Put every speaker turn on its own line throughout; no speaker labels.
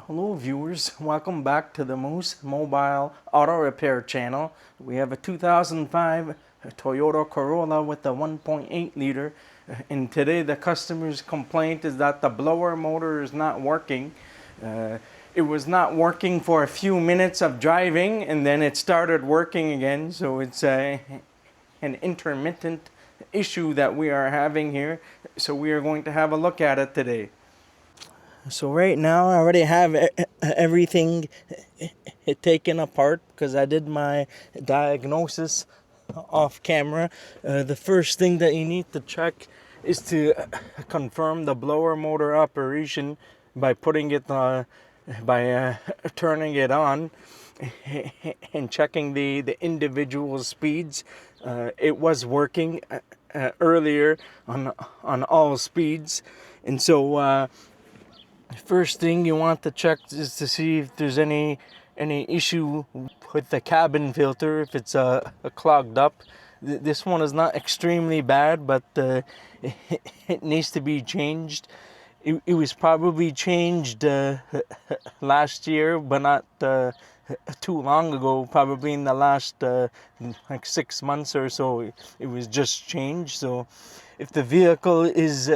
Hello viewers, welcome back to the Moose Mobile Auto Repair channel. We have a 2005 Toyota Corolla with a 1.8 liter, and today the customer's complaint is that the blower motor is not working. It was not working for a few minutes of driving and then it started working again, so it's an intermittent issue that we are having here. So we are going to have a look at it today. So right now I already have everything taken apart because I did my diagnosis off camera. The first thing that you need to check is to confirm the blower motor operation by putting it turning it on and checking the individual speeds. It was working earlier on all speeds, and so first thing you want to check is to see if there's any issue with the cabin filter, if it's clogged up. This one is not extremely bad, but it needs to be changed. It was probably changed last year, but not too long ago, probably in the last like 6 months or so. It was just changed. So if the vehicle is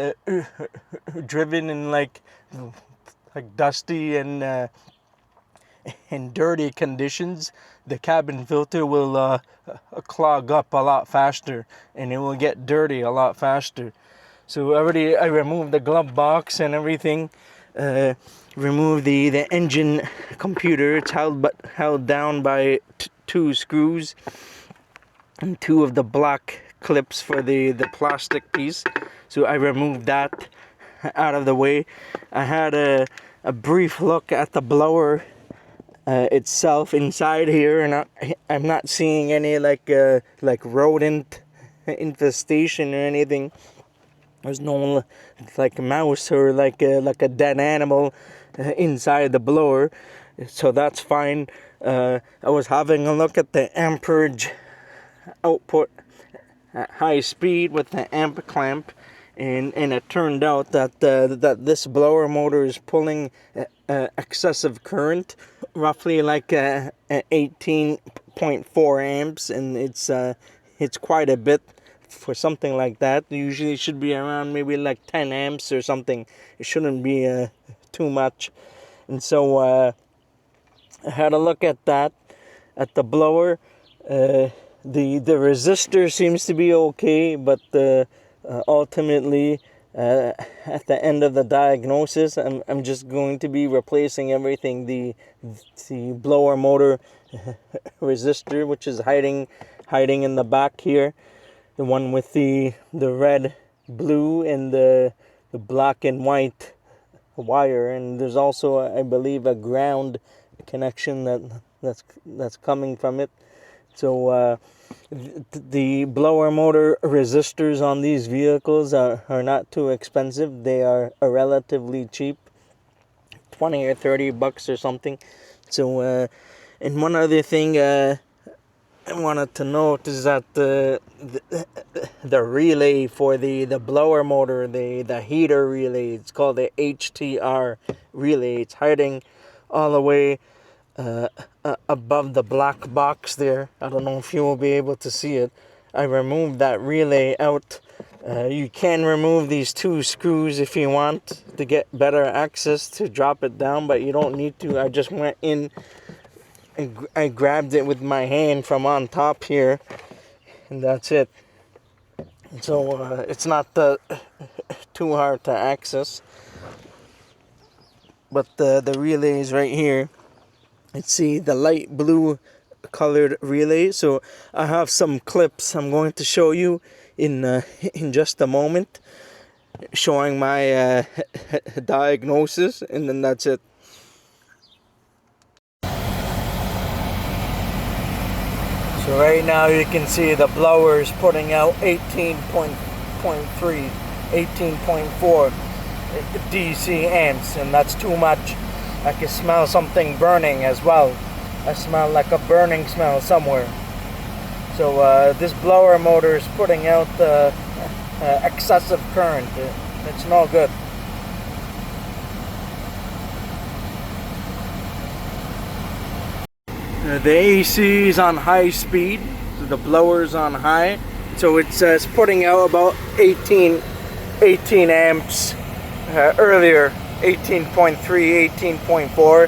driven in like dusty and dirty conditions, the cabin filter will clog up a lot faster and it will get dirty a lot faster. So I removed the glove box and everything. Removed the engine computer. It's held down by two screws and two of the black clips for the plastic piece. So I removed that out of the way. I had a brief look at the blower itself inside here, and I'm not seeing any like rodent infestation or anything. There's no like a mouse or like a dead animal inside the blower, so that's fine. I was having a look at the amperage output at high speed with the amp clamp, and it turned out that that this blower motor is pulling excessive current, roughly like 18.4 amps, and it's quite a bit for something like that. Usually it should be around maybe like 10 amps or something. It shouldn't be too much. And so I had a look at that, at the blower. The resistor seems to be okay, but ultimately at the end of the diagnosis, I'm just going to be replacing everything. The blower motor resistor, which is hiding in the back here, the one with the red, blue, and the black and white wire, and there's also, I believe, a ground connection that's coming from it. So the blower motor resistors on these vehicles are not too expensive. They are relatively cheap, 20 or 30 bucks or something. So and one other thing I wanted to note is that the relay for the blower motor, the heater relay, it's called the HTR relay. It's hiding all the way above the black box there. I don't know if you will be able to see it. I removed that relay out. You can remove these two screws if you want to get better access to drop it down, but you don't need to. I just went in and I grabbed it with my hand from on top here, and that's it. So it's not too hard to access. But the relay is right here. Let's see, the light blue colored relay. So I have some clips I'm going to show you in just a moment, showing my diagnosis, and then that's it. So right now you can see the blower is putting out 18.3, 18.4 DC amps, and that's too much. I can smell something burning as well. I smell like a burning smell somewhere. So this blower motor is putting out excessive current. It's no good. The AC is on high speed, so the blower's on high, so it's putting out about 18 amps earlier, 18.3, 18.4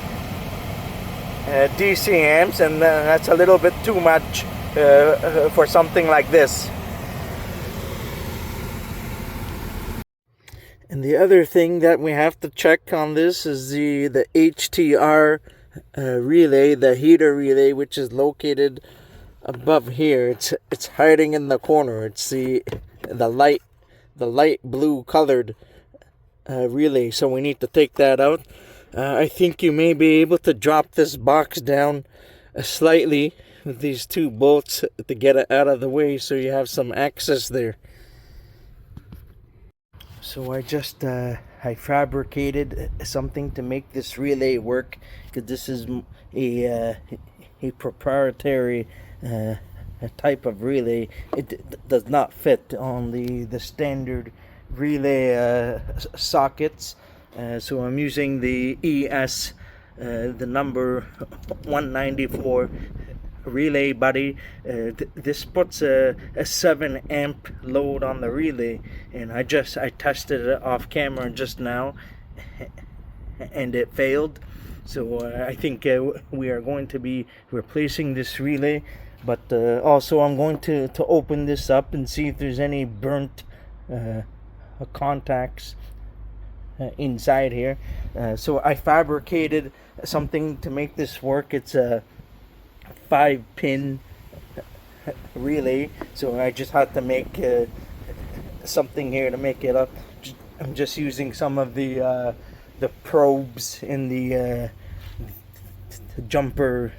DC amps, and that's a little bit too much for something like this. And the other thing that we have to check on this is the HTR relay, the heater relay, which is located above here. It's hiding in the corner. It's the light blue colored relay, so we need to take that out. I think you may be able to drop this box down slightly with these two bolts to get it out of the way, so you have some access there. So I fabricated something to make this relay work, because this is a proprietary type of relay. It does not fit on the standard relay sockets. So I'm using the ES, the number 194 relay body. This puts a 7 amp load on the relay, and I tested it off camera just now, and it failed. So I think we are going to be replacing this relay, but also I'm going to open this up and see if there's any burnt contacts inside here. So I fabricated something to make this work. It's a 5-pin relay, so I just had to make something here to make it up. I'm just using some of the probes in the jumper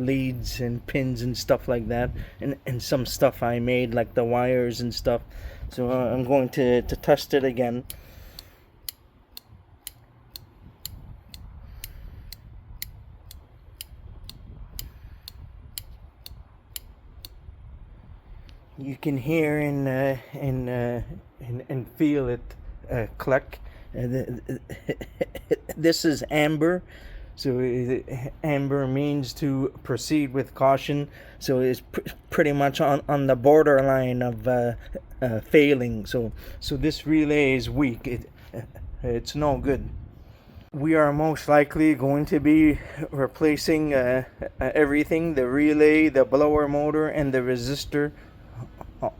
leads and pins and stuff like that, and some stuff I made, like the wires and stuff. So I'm going to test it again. You can hear and feel it click. This is amber, so amber means to proceed with caution. So it's pretty much on the borderline of failing. So this relay is weak. It's no good. We are most likely going to be replacing everything: the relay, the blower motor, and the resistor,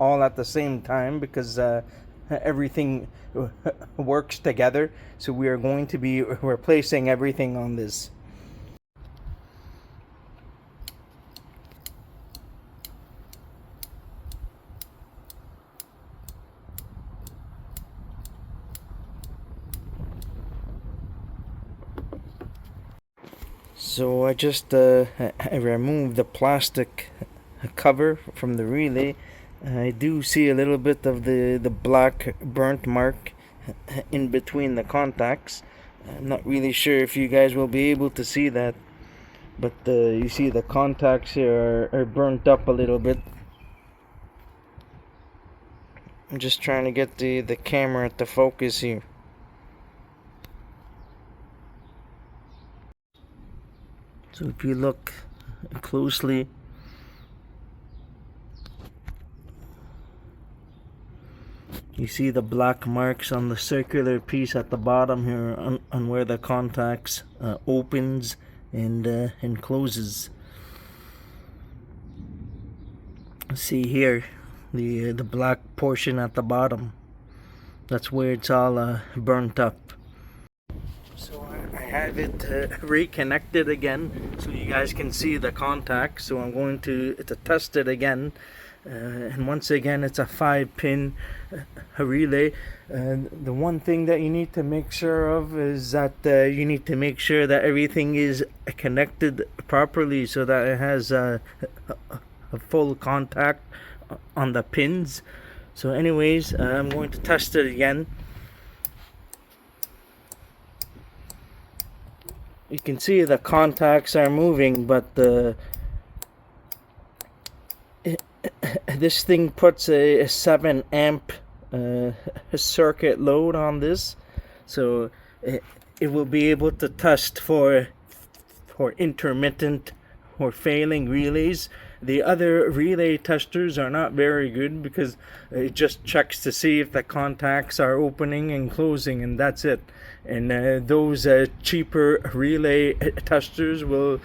all at the same time, because everything works together. So we are going to be replacing everything on this. So I just I removed the plastic cover from the relay. I do see a little bit of the black burnt mark in between the contacts. I'm not really sure if you guys will be able to see that, but you see the contacts here are burnt up a little bit. I'm just trying to get the camera to focus here. So if you look closely, you see the black marks on the circular piece at the bottom here, on where the contacts opens and closes. See here, the black portion at the bottom. That's where it's all burnt up. So I have it reconnected again, so you guys can see the contacts. So I'm going to test it again. And once again, it's a 5-pin relay. The one thing that you need to make sure of is that you need to make sure that everything is connected properly, so that it has a full contact on the pins. So anyways, I'm going to test it again. You can see the contacts are moving, but this thing puts a 7 amp circuit load on this, so it will be able to test for intermittent or failing relays. The other relay testers are not very good because it just checks to see if the contacts are opening and closing, and that's it. And those cheaper relay testers will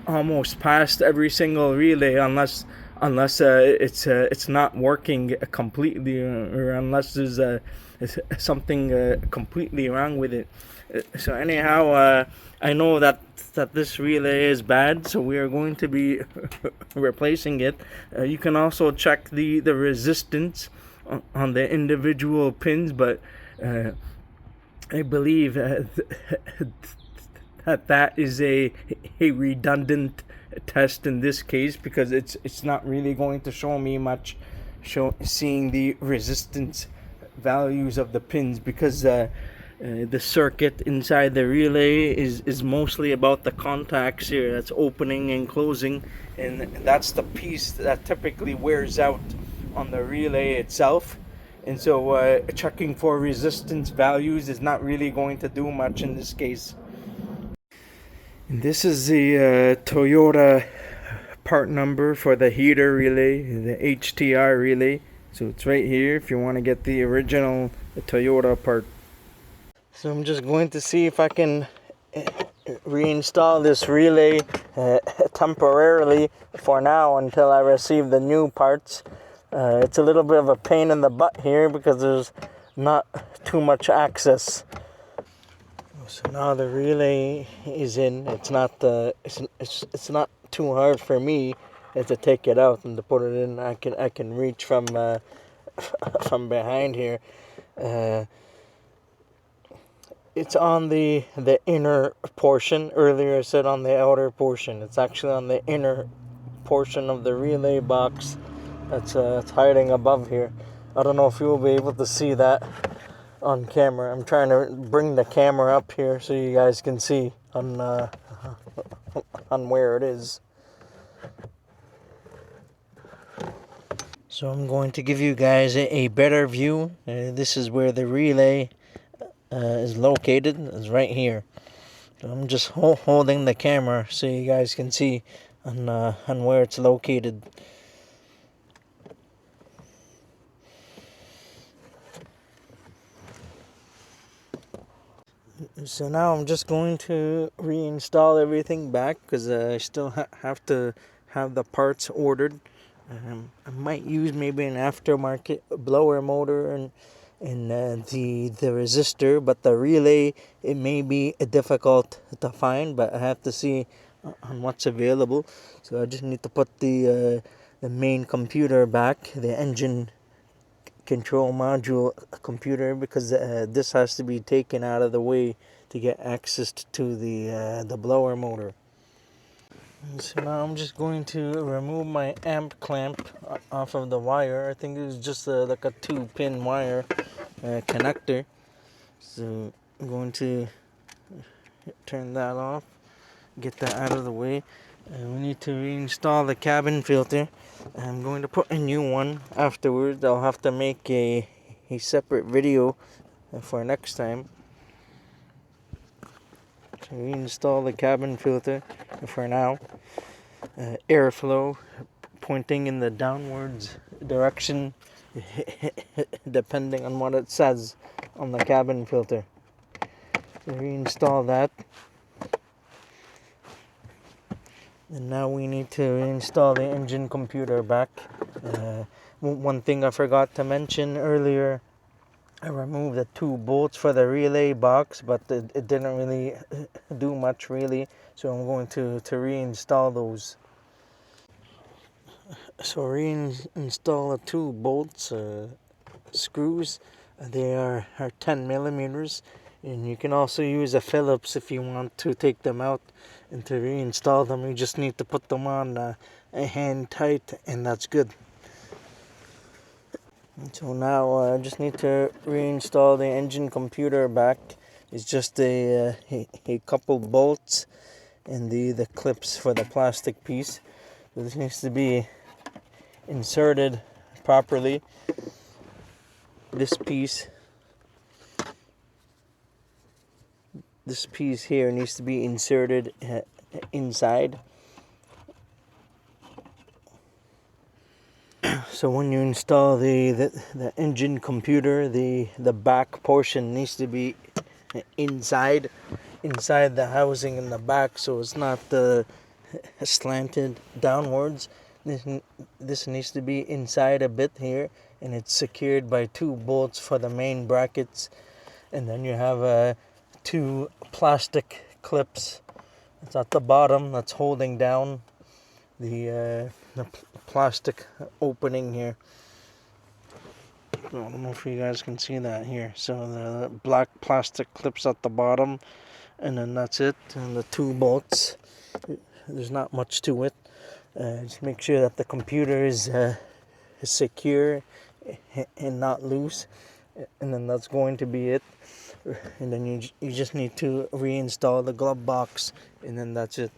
almost pass every single relay unless it's not working completely, or unless there's something completely wrong with it. So anyhow, I know that this relay is bad, so we are going to be replacing it. You can also check the resistance on the individual pins, but I believe that is a redundant test in this case, because it's not really going to show me much seeing the resistance values of the pins, because the circuit inside the relay is mostly about the contacts here that's opening and closing, and that's the piece that typically wears out on the relay itself. And so checking for resistance values is not really going to do much in this case. And this is the Toyota part number for the heater relay, the HTR relay. So it's right here if you want to get the original Toyota part. So I'm just going to see if I can reinstall this relay temporarily for now until I receive the new parts. It's a little bit of a pain in the butt here because there's not too much access. So now the relay is in. It's not it's not too hard for me to take it out and to put it in. I can reach from behind here. It's on the inner portion. Earlier I said on the outer portion. It's actually on the inner portion of the relay box. It's hiding above here. I don't know if you'll be able to see that on camera. I'm trying to bring the camera up here so you guys can see on where it is. So I'm going to give you guys a better view. This is where the relay is located. It's right here. So I'm just holding the camera so you guys can see on where it's located. So now I'm just going to reinstall everything back because I still have to have the parts ordered. I might use maybe an aftermarket blower motor and the resistor, but the relay, it may be difficult to find, but I have to see on what's available. So I just need to put the main computer back, the engine control module computer, because this has to be taken out of the way to get access to the blower motor. So now I'm just going to remove my amp clamp off of the wire. I think it was just like a 2-pin wire connector. So I'm going to turn that off, get that out of the way. We need to reinstall the cabin filter. I'm going to put a new one afterwards. I'll have to make a separate video for next time. So reinstall the cabin filter for now. Airflow pointing in the downwards direction depending on what it says on the cabin filter. So reinstall that. And now we need to reinstall the engine computer back. One thing I forgot to mention earlier, I removed the 2 bolts for the relay box, but it didn't really do much really, so I'm going to reinstall those. So reinstall the 2 bolts, screws. They are 10 millimeters, and you can also use a Phillips if you want to take them out. And to reinstall them, you just need to put them on a hand tight, and that's good. So now I just need to reinstall the engine computer back. It's just a couple bolts and the clips for the plastic piece. So this needs to be inserted properly. This piece here needs to be inserted inside So when you install the engine computer, the back portion needs to be inside the housing in the back, so it's not slanted downwards. This needs to be inside a bit here, and it's secured by 2 bolts for the main brackets, and then you have 2 plastic clips. It's at the bottom that's holding down the plastic opening here. I don't know if you guys can see that here. So the black plastic clips at the bottom, and then that's it. And the 2 bolts. There's not much to it. Just make sure that the computer is secure and not loose, and then that's going to be it. And then you just need to reinstall the glove box, and then that's it.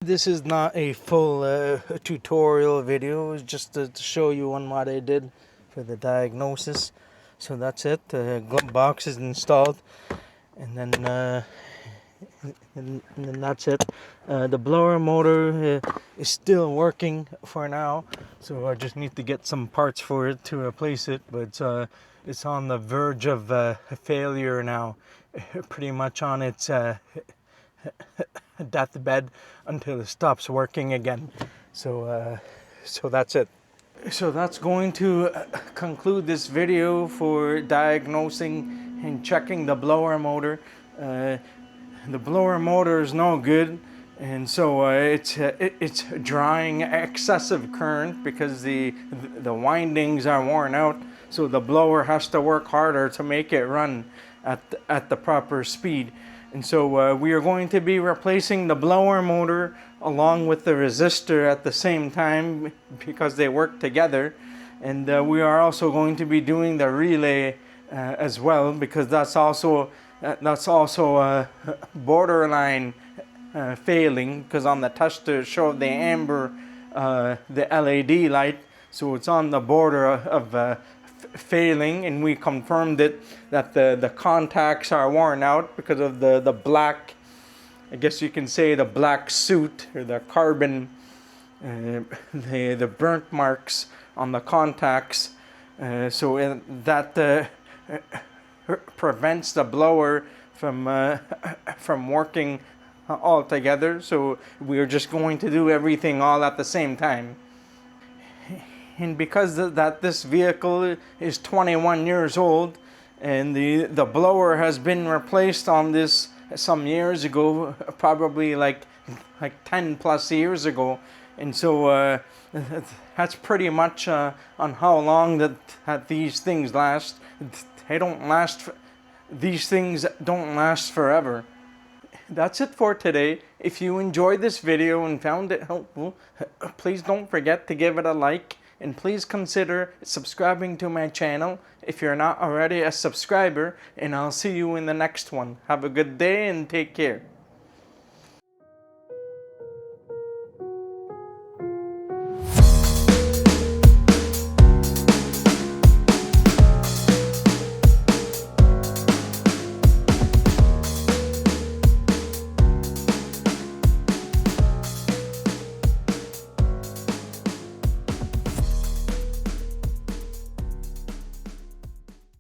This is not a full tutorial video. It's just to show you on what I did for the diagnosis. So that's it. The glove box is installed, and then that's it. The blower motor is still working for now, so I just need to get some parts for it to replace it. But it's on the verge of failure now, pretty much on its deathbed until it stops working again. So that's it. So that's going to conclude this video for diagnosing and checking the blower motor. The blower motor is no good, and so it's drawing excessive current because the windings are worn out. So the blower has to work harder to make it run at the proper speed. And so we are going to be replacing the blower motor along with the resistor at the same time because they work together. And we are also going to be doing the relay as well, because that's also borderline failing, because on the tester it showed the amber, the LED light, so it's on the border of failing, and we confirmed it that the contacts are worn out because of the black, I guess you can say, the black soot or the carbon, the burnt marks on the contacts. So that prevents the blower from working all together. So we're just going to do everything all at the same time. And because that this vehicle is 21 years old, and the blower has been replaced on this some years ago, probably like 10 plus years ago, and so that's pretty much on how long that these things last. They don't last. These things don't last forever. That's it for today. If you enjoyed this video and found it helpful, please don't forget to give it a like, and please consider subscribing to my channel if you're not already a subscriber, and I'll see you in the next one. Have a good day and take care.